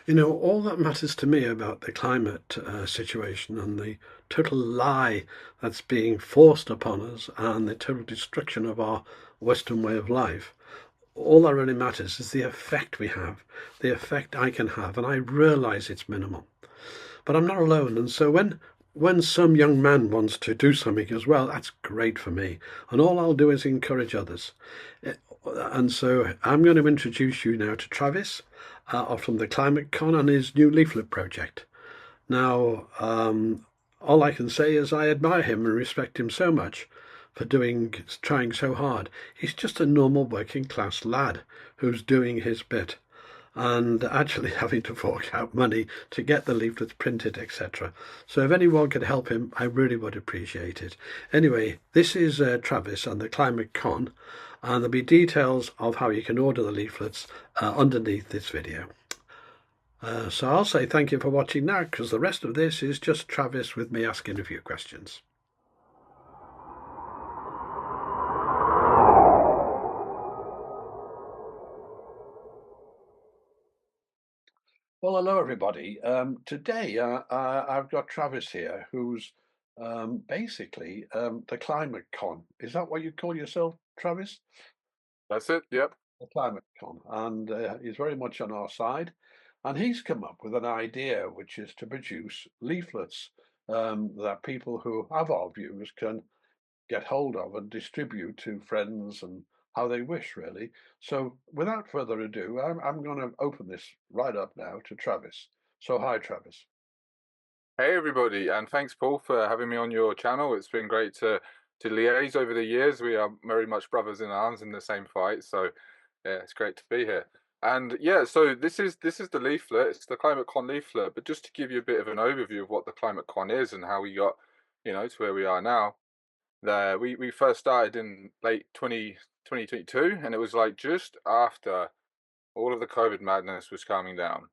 You know, all that matters to me about the climate situation and the total lie that's being forced upon us and the total destruction of our Western way of life, all that really matters is the effect we have, the effect I can have, and I realize it's minimal. But I'm not alone, and so when some young man wants to do something as well, that's great for me. And all I'll do is encourage others. And so I'm going to introduce you now to Travis from the Climate Con and his new leaflet project. Now, all I can say is I admire him and respect him so much for trying so hard. He's just a normal working class lad who's doing his bit and actually having to fork out money to get the leaflets printed, etc. So if anyone could help him, I really would appreciate it. Anyway, this is Travis and the Climate Con, and there'll be details of how you can order the leaflets underneath this video. So I'll say thank you for watching now, because the rest of this is just Travis with me asking a few questions. Well, hello everybody. Today I've got Travis here, who's basically the Climate Con. Is that what you call yourself, Travis? That's it. Yep. The Climate Con, and he's very much on our side. And he's come up with an idea, which is to produce leaflets that people who have our views can get hold of and distribute to friends and how they wish, really. So, without further ado, I'm going to open this right up now to Travis. So, hi, Travis. Hey everybody, and thanks Paul for having me on your channel. It's been great to liaise over the years. We are very much brothers in arms in the same fight, so yeah, it's great to be here. And yeah, so this is the leaflet. It's the Climate Con leaflet. But just to give you a bit of an overview of what the Climate Con is and how we got, to where we are now. There, we first started in late 2022, and it was like just after all of the COVID madness was calming down.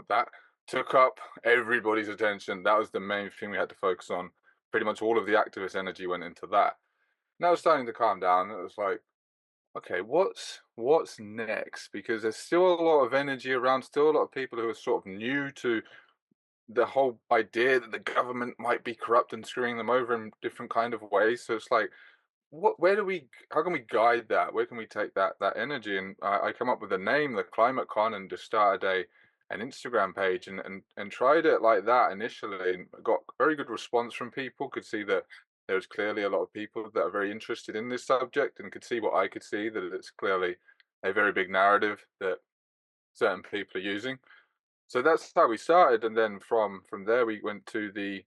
That took up everybody's attention. That was the main thing we had to focus on. Pretty much all of the activist energy went into that. Now it's starting to calm down. It was like, okay, what's next? Because there's still a lot of energy around, still a lot of people who are sort of new to the whole idea that the government might be corrupt and screwing them over in different kind of ways. So it's like, where do we, how can we guide that? Where can we take that energy? And I come up with a name, the Climate Con, and just started an Instagram page and tried it like that initially, and got very good response from people. Could see that there was clearly a lot of people that are very interested in this subject, and could see what I could see, that it's clearly a very big narrative that certain people are using. So that's how we started, and then from there we went to the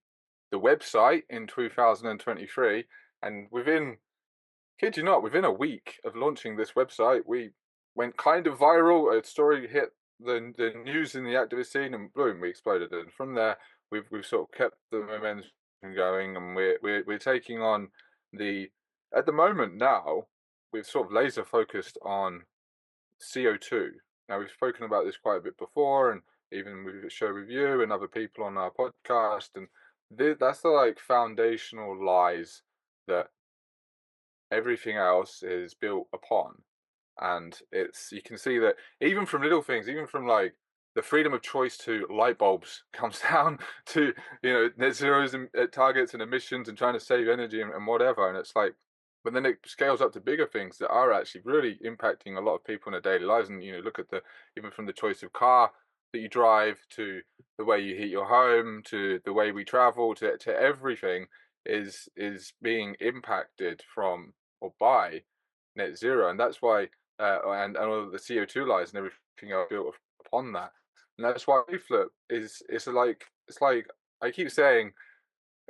website in 2023, and kid you not, within a week of launching this website, we went kind of viral. A story hit the news in the activist scene, and boom, we exploded. And from there, we've sort of kept the momentum going, and we're taking on the at the moment now. We've sort of laser focused on CO2. Now we've spoken about this quite a bit before, and even with show with you and other people on our podcast, and that's the like foundational lies that everything else is built upon. And it's, you can see that even from little things, even from like the freedom of choice to light bulbs comes down to, net zeros and targets and emissions and trying to save energy and whatever. And it's like, but then it scales up to bigger things that are actually really impacting a lot of people in their daily lives. And look at the, even from the choice of car that you drive, to the way you heat your home, to the way we travel, to everything is being impacted from or by net zero. And that's why and all of the CO2 lies and everything are built upon that. And that's why leaflet is, it's like I keep saying,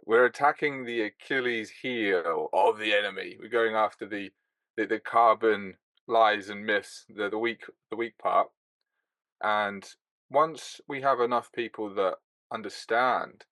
we're attacking the Achilles heel of the enemy. We're going after the carbon lies and myths, the weak part. And once we have enough people that understand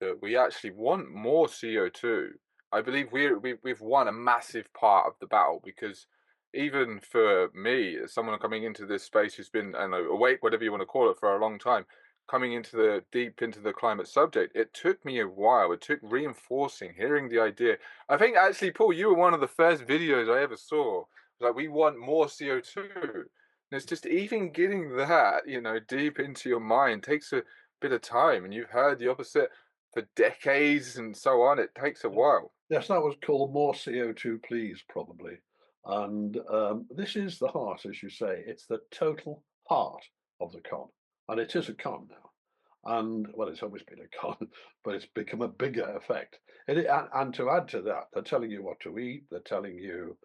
that we actually want more CO2, I believe we've won a massive part of the battle. Because even for me, as someone coming into this space who's been, I don't know, awake, whatever you want to call it, for a long time, coming into the deep into the climate subject, it took me a while. It took reinforcing, hearing the idea. I think actually, Paul, you were one of the first videos I ever saw. Like, we want more CO2. And it's just even getting that, deep into your mind takes a bit of time, and you've heard the opposite for decades and so on. It takes a while. Yes, that was called More CO2, Please, probably. And this is the heart, as you say. It's the total heart of the con. And it is a con now. And well, it's always been a con, but it's become a bigger effect. And to add to that, they're telling you what to eat, they're telling you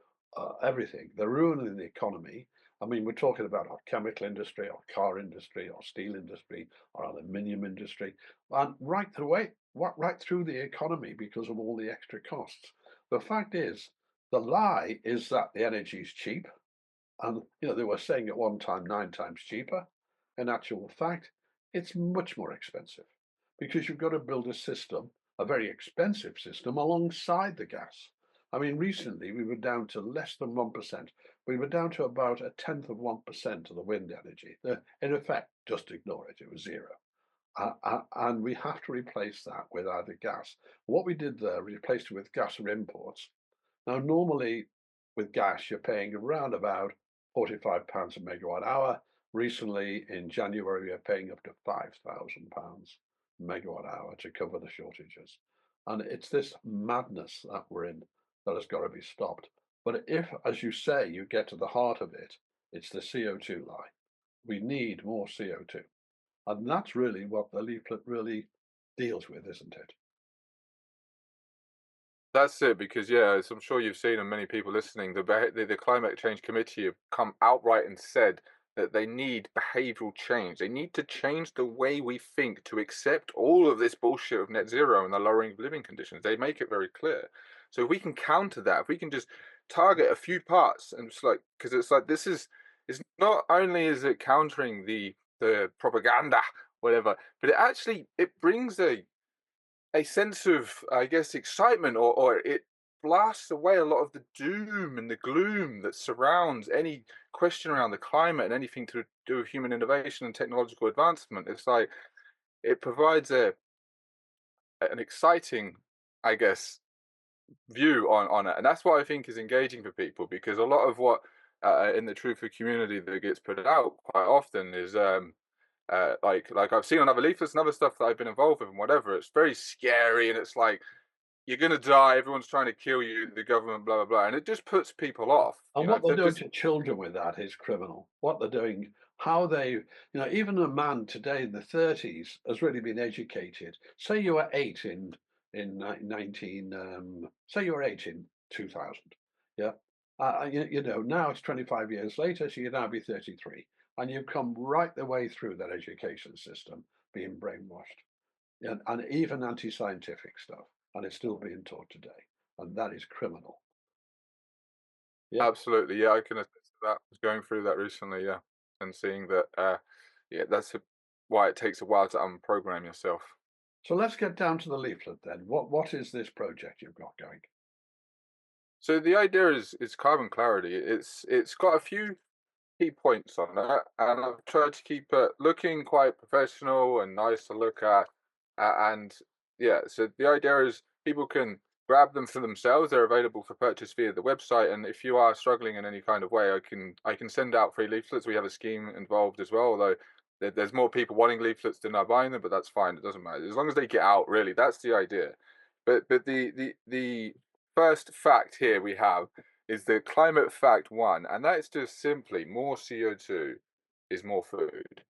everything. They're ruining the economy. I mean, we're talking about our chemical industry, our car industry, our steel industry, our aluminium industry, and right through the economy because of all the extra costs. The fact is, the lie is that the energy is cheap, and they were saying at one time 9 times cheaper. In actual fact, it's much more expensive because you've got to build a system, a very expensive system, alongside the gas. I mean, recently we were down to less than 1%. We were down to about a tenth of 1% of the wind energy. In effect, just ignore it, it was zero. And we have to replace that with either gas. What we did there, we replaced it with gas or imports. Now, normally with gas, you're paying around about £45 a megawatt hour. Recently, in January, we are paying up to £5,000 megawatt hour to cover the shortages. And it's this madness that we're in that has got to be stopped. But if, as you say, you get to the heart of it, it's the CO2 lie. We need more CO2. And that's really what the leaflet really deals with, isn't it? That's it, because yeah, as I'm sure you've seen, and many people listening, the Climate Change Committee have come outright and said that they need behavioural change. They need to change the way we think to accept all of this bullshit of net zero and the lowering of living conditions. They make it very clear. So if we can counter that, if we can just target a few parts, and it's like, because it's like this is, it's not only is it countering the propaganda, whatever, but it brings a sense of, I guess, excitement, or it blasts away a lot of the doom and the gloom that surrounds any question around the climate and anything to do with human innovation and technological advancement. It's like it provides an exciting, I guess, view on it, and that's what I think is engaging for people, because a lot of what in the truther community that gets put out quite often is like I've seen on other leaflets and other stuff that I've been involved with and whatever. It's very scary, and it's like you're gonna die. Everyone's trying to kill you. The government, blah blah blah, and it just puts people off. And what they're doing Just to children with that is criminal. What they're doing, how they, even a man today in the 30s has really been educated. Say you were eight in 19, say you were eight in 2000, yeah. Now it's 25 years later, so you'd now be 33, and you've come right the way through that education system, being brainwashed, and even anti-scientific stuff, and it's still being taught today, and that is criminal. Yeah. absolutely, yeah, I can attest to that. I was going through that recently, yeah, and seeing that, yeah, why it takes a while to unprogram yourself. So let's get down to the leaflet then. What is this project you've got going? So the idea is carbon clarity. It's got a few key points on that, and I've tried to keep it looking quite professional and nice to look at. And yeah, so the idea is people can grab them for themselves. They're available for purchase via the website. And if you are struggling in any kind of way, I can send out free leaflets. We have a scheme involved as well, although there's more people wanting leaflets than are buying them, but that's fine. It doesn't matter as long as they get out. Really, that's the idea. But the first fact here we have is the climate fact one, and that is just simply more CO2 is more food.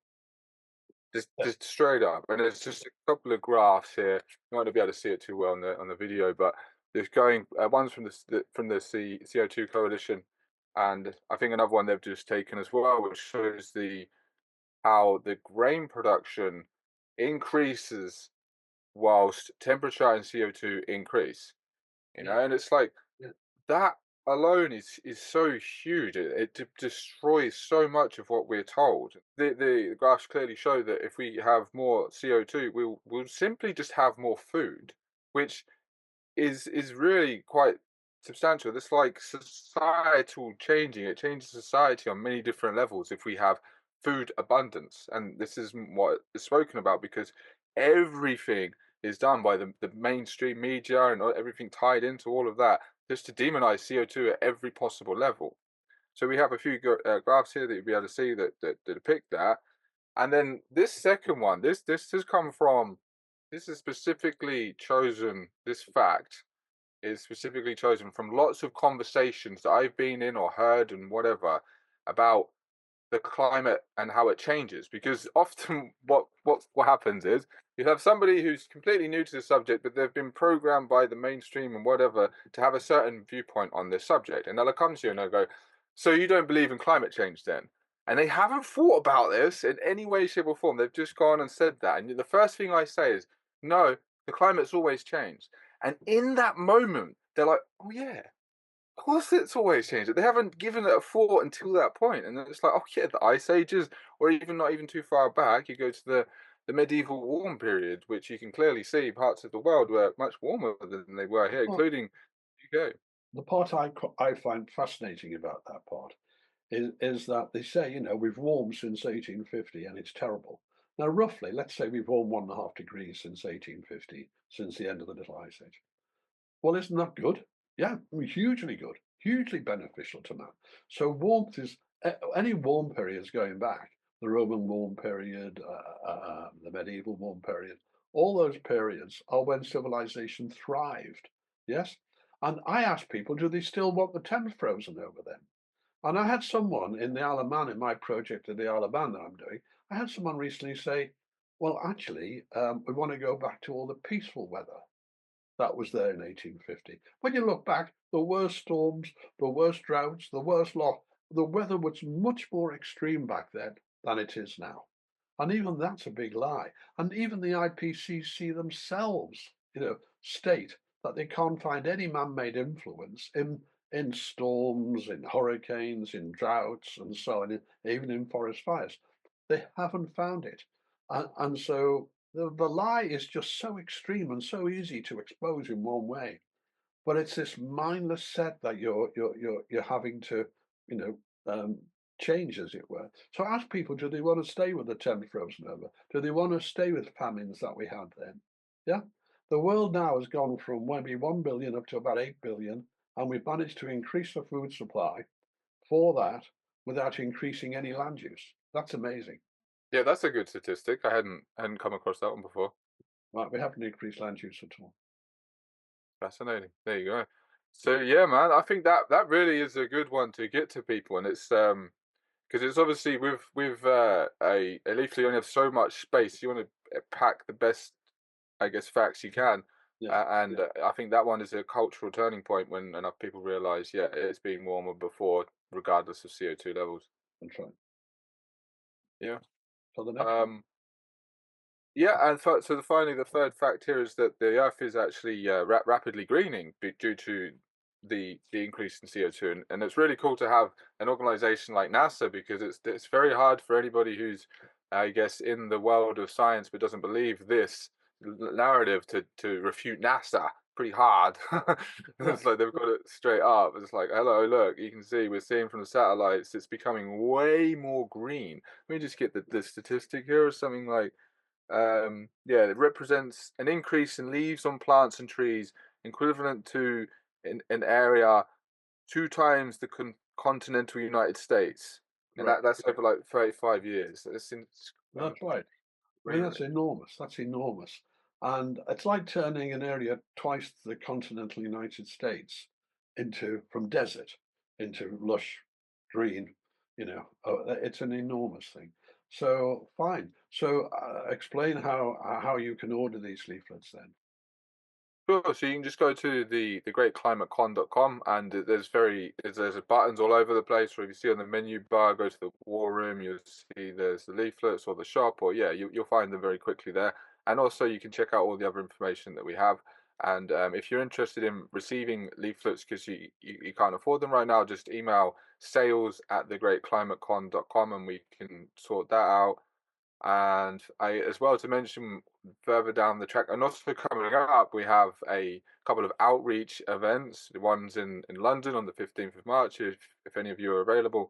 Yeah. Just straight up, and there's just a couple of graphs here. You might not be able to see it too well on the video, but there's going one's from the CO2 coalition, and I think another one they've just taken as well, which shows the how the grain production increases whilst temperature and CO2 increase. Yeah. And it's like Yeah. that alone is so huge. It destroys so much of what we're told. The graphs clearly show that if we have more CO2, we'll simply just have more food, which is really quite substantial. It's like societal changing. It changes society on many different levels if we have food abundance. And this is what is spoken about, because everything is done by the mainstream media and everything tied into all of that just to demonize CO2 at every possible level. So we have a few graphs here that you'll be able to see that depict that. And then this second one, this has come from, this is specifically chosen. This fact is specifically chosen from lots of conversations that I've been in or heard and whatever about the climate and how it changes, because often what happens is you have somebody who's completely new to the subject, but they've been programmed by the mainstream and whatever to have a certain viewpoint on this subject, and they'll come to you and they'll go, so you don't believe in climate change then? And they haven't thought about this in any way, shape, or form. They've just gone and said that, and the first thing I say is, no, the climate's always changed. And in that moment they're like, oh yeah, of course it's always changed. They haven't given it a thought until that point, and then it's like, oh yeah, the ice ages, or even not even too far back, you go to the medieval warm period, which you can clearly see parts of the world were much warmer than they were here, Well, including UK. the part I find fascinating about that part is that they say, we've warmed since 1850 and it's terrible. Now, roughly, let's say we've warmed 1.5 degrees since 1850, since the end of the Little Ice Age. Well, isn't that good? Yeah, I mean, hugely good, hugely beneficial to man. So warmth is any warm periods going back, the Roman warm period, the medieval warm period, all those periods are when civilization thrived. Yes. And I ask people, do they still want the Thames frozen over them? And I had someone in the Isle of Man, in my project at the Isle of Man that I'm doing, I had someone recently say, well, actually, we want to go back to all the peaceful weather that was there in 1850. When you look back, the worst storms, the worst droughts, the worst lot, the weather was much more extreme back then than it is now. And even that's a big lie. And even the IPCC themselves, state that they can't find any man-made influence in storms, in hurricanes, in droughts, and so on, even in forest fires. They haven't found it. And so the lie is just so extreme and so easy to expose in one way. But it's this mindless set that you're having to, you know, um, change, as it were. So ask people, do they want to stay with the Thames frozen over? Do they want to stay with famines that we had then? Yeah. The world now has gone from maybe 1 billion up to about 8 billion, and we've managed to increase the food supply for that without increasing any land use. That's amazing. Yeah, that's a good statistic. I hadn't come across that one before. Right, we haven't increased land use at all. Fascinating. There you go. So yeah, man, I think that really is a good one to get to people, and it's because it's obviously with a leaflet, you only have so much space. You want to pack the best, I guess, facts you can, Yeah, and I think that one is a cultural turning point when enough people realise, yeah, it's been warmer before, regardless of CO2 levels. that's right. Yeah. So the next one. Um, Yeah, and finally, the third fact here is that the Earth is actually rapidly greening due to the increase in CO2, and it's really cool to have an organization like NASA, because it's very hard for anybody who's, I guess, in the world of science but doesn't believe this narrative to refute NASA. Pretty hard. Yeah, It's like they've got it straight up. It's like, hello, look, you can see we're seeing from the satellites, it's becoming way more green. Let me just get the statistic here, or something like yeah, it represents an increase in leaves on plants and trees equivalent to an area two times the continental United States, and right. that's over like 35 years. That's right. I mean, greenery. that's enormous. That's enormous. And it's like turning an area twice the continental United States from desert into lush green. It's an enormous thing. So fine. So explain how you can order these leaflets then. Sure. So you can just go to the greatclimatecon.com, and there's buttons all over the place. Or if you see on the menu bar, go to the war room, you'll see there's the leaflets or the shop, or yeah, you'll find them very quickly there. And also you can check out all the other information that we have. And if you're interested in receiving leaflets because you can't afford them right now, just email sales@thegreatclimatecon.com and we can sort that out. And I, as well, to mention further down the track, and also coming up, we have a couple of outreach events. The one's in London on the 15th of March, if any of you are available,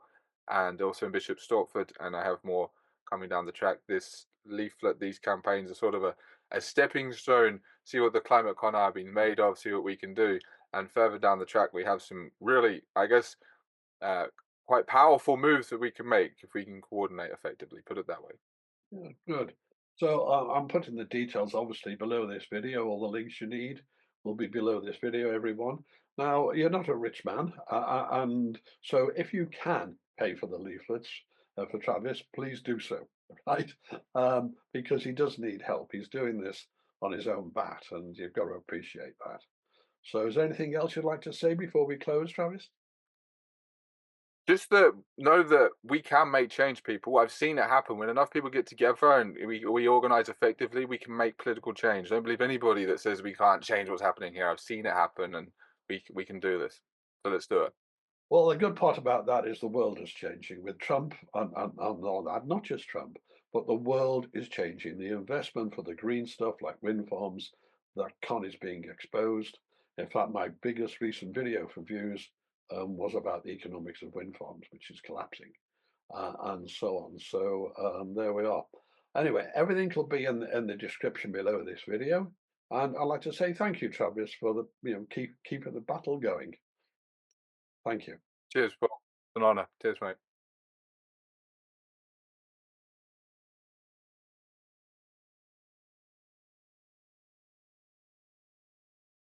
and also in Bishop Stortford. And I have more coming down the track. This leaflet, these campaigns are sort of a stepping stone. See what the Climate Con are being made of. See what we can do. And further down the track, we have some really, I guess, quite powerful moves that we can make if we can coordinate effectively. Put it that way. Yeah, good. So I'm putting the details obviously below this video. All the links you need will be below this video, everyone. Now, you're not a rich man, and so if you can pay for the leaflets for Travis, please do so, right? Because he does need help. He's doing this on his own bat, and you've got to appreciate that. So, is there anything else you'd like to say before we close, Travis? Just that know that we can make change, people. I've seen it happen when enough people get together and we organize effectively. We can make political change. Don't believe anybody that says we can't change what's happening here. I've seen it happen, and we can do this. So let's do it. Well, the good part about that is the world is changing with Trump and all that. Not just Trump, but the world is changing. The investment for the green stuff like wind farms, that con is being exposed. In fact, my biggest recent video for views was about the economics of wind farms, which is collapsing, and so on. So there we are. Anyway, everything will be in the description below this video. And I'd like to say thank you, Travis, for the keeping the battle going. Thank you. Cheers, Paul. It's an honor. Cheers, mate.